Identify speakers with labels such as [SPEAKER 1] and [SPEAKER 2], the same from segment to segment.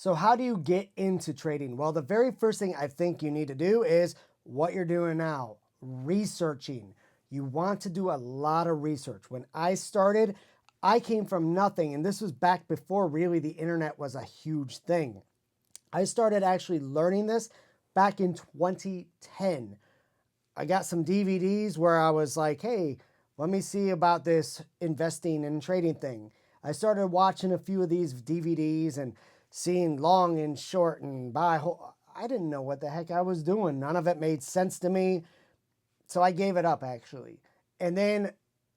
[SPEAKER 1] So how do you get into trading? Well, the very first thing I think you need to do is what you're doing now, researching. You want to do a lot of research. When I started, I came from nothing, and this was back before really the internet was a huge thing. I started actually learning this back in 2010. I got some DVDs where I was like, hey, let me see about this investing and trading thing. I started watching a few of these DVDs and seeing long and short and buy. I didn't know what the heck I was doing. None of it made sense to me. So I gave it up actually. And then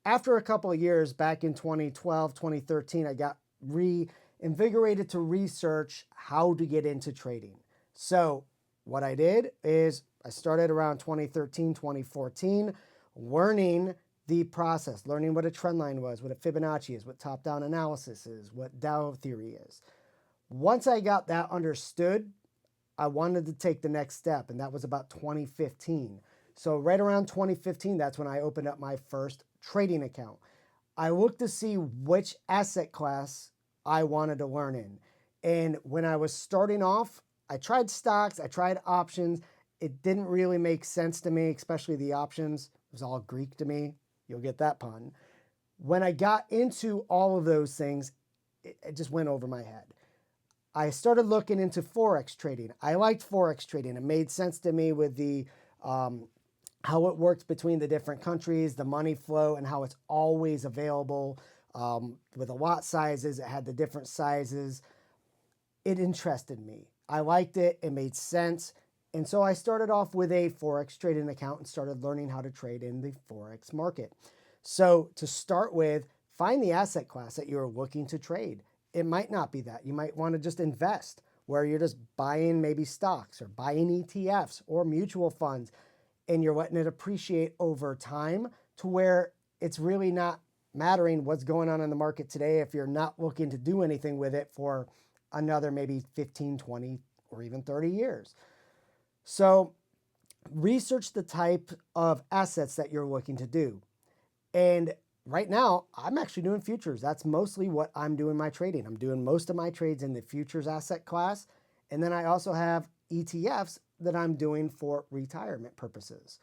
[SPEAKER 1] after a couple of years, back in 2012, 2013, I got reinvigorated to research how to get into trading. So what I did is I started around 2013, 2014, learning the process, learning what a trend line was, what a Fibonacci is, what top-down analysis is, what Dow theory is. Once I got that understood, I wanted to take the next step, and that was about 2015. So right around 2015, that's when I opened up my first trading account. I looked to see which asset class I wanted to learn in. And when I was starting off, I tried stocks, I tried options. It didn't really make sense to me, especially the options. It was all Greek to me. You'll get that pun. When I got into all of those things, it just went over my head. I started looking into Forex trading. I liked Forex trading. It made sense to me with the how it works between the different countries, the money flow, and how it's always available. With the lot sizes, it had the different sizes. It interested me. I liked it. It made sense. And so I started off with a Forex trading account and started learning how to trade in the Forex market. So to start with, find the asset class that you're looking to trade. It might not be that. You might want to just invest where you're just buying maybe stocks or buying ETFs or mutual funds, and you're letting it appreciate over time to where it's really not mattering what's going on in the market today if you're not looking to do anything with it for another maybe 15, 20, or even 30 years. So research the type of assets that you're looking to do. And right now, I'm actually doing futures. That's mostly what I'm doing my trading. I'm doing most of my trades in the futures asset class. And then I also have ETFs that I'm doing for retirement purposes.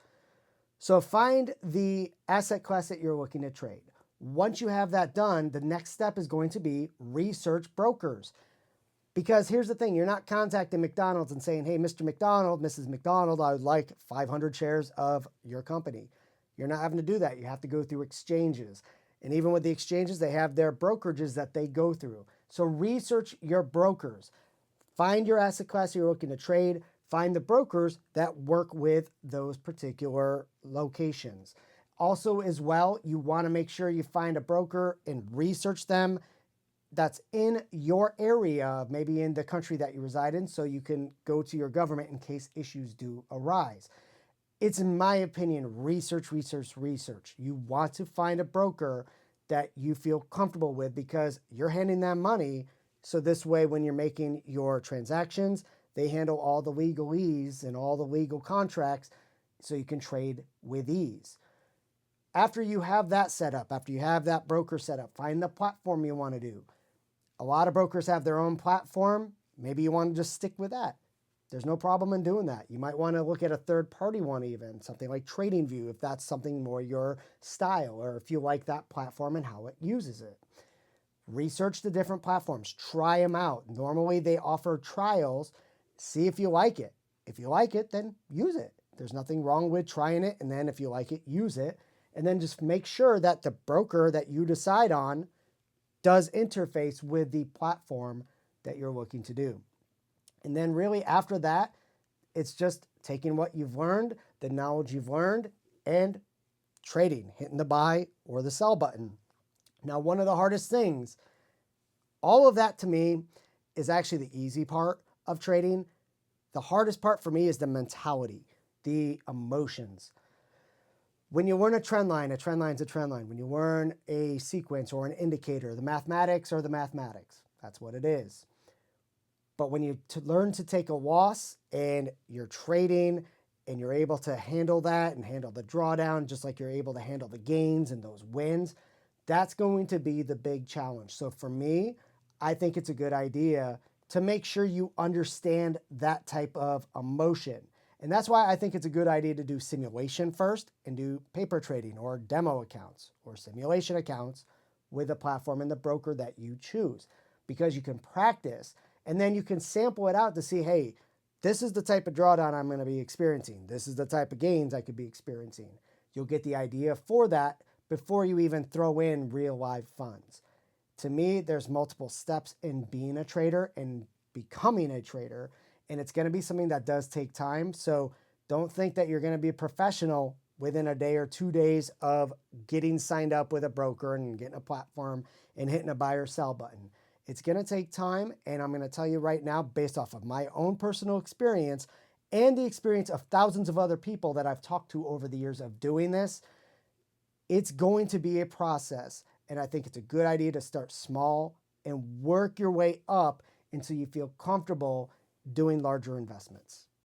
[SPEAKER 1] So find the asset class that you're looking to trade. Once you have that done, the next step is going to be research brokers. Because here's the thing, you're not contacting McDonald's and saying, hey, Mr. McDonald, Mrs. McDonald, I would like 500 shares of your company. You're not having to do that. You have to go through exchanges. And even with the exchanges, they have their brokerages that they go through. So research your brokers. Find your asset class you're looking to trade. Find the brokers that work with those particular locations. Also, as well, you want to make sure you find a broker and research them that's in your area, maybe in the country that you reside in, so you can go to your government in case issues do arise. It's, in my opinion, research, research, research. You want to find a broker that you feel comfortable with because you're handing them money. So this way, when you're making your transactions, they handle all the legalese and all the legal contracts so you can trade with ease. After you have that set up, after you have that broker set up, find the platform you want to do. A lot of brokers have their own platform. Maybe you want to just stick with that. There's no problem in doing that. You might want to look at a third-party one even, something like TradingView, if that's something more your style, or if you like that platform and how it uses it. Research the different platforms. Try them out. Normally, they offer trials. See if you like it. If you like it, then use it. There's nothing wrong with trying it, and then if you like it, use it. And then just make sure that the broker that you decide on does interface with the platform that you're looking to do. And then really after that, it's just taking what you've learned, the knowledge you've learned, and trading, hitting the buy or the sell button. Now, one of the hardest things, all of that to me is actually the easy part of trading. The hardest part for me is the mentality, the emotions. When you learn a trend line's a trend line. When you learn a sequence or an indicator, the mathematics are the mathematics. That's what it is. But when you learn to take a loss and you're trading and you're able to handle that and handle the drawdown, just like you're able to handle the gains and those wins, that's going to be the big challenge. So for me, I think it's a good idea to make sure you understand that type of emotion. And that's why I think it's a good idea to do simulation first and do paper trading or demo accounts or simulation accounts with a platform and the broker that you choose, because you can practice and then you can sample it out to see, hey, this is the type of drawdown I'm going to be experiencing. This is the type of gains I could be experiencing. You'll get the idea for that before you even throw in real live funds. To me, there's multiple steps in being a trader and becoming a trader, and it's going to be something that does take time. So don't think that you're going to be a professional within a day or 2 days of getting signed up with a broker and getting a platform and hitting a buy or sell button. It's going to take time, and I'm going to tell you right now, based off of my own personal experience and the experience of thousands of other people that I've talked to over the years of doing this, it's going to be a process. And I think it's a good idea to start small and work your way up until you feel comfortable doing larger investments.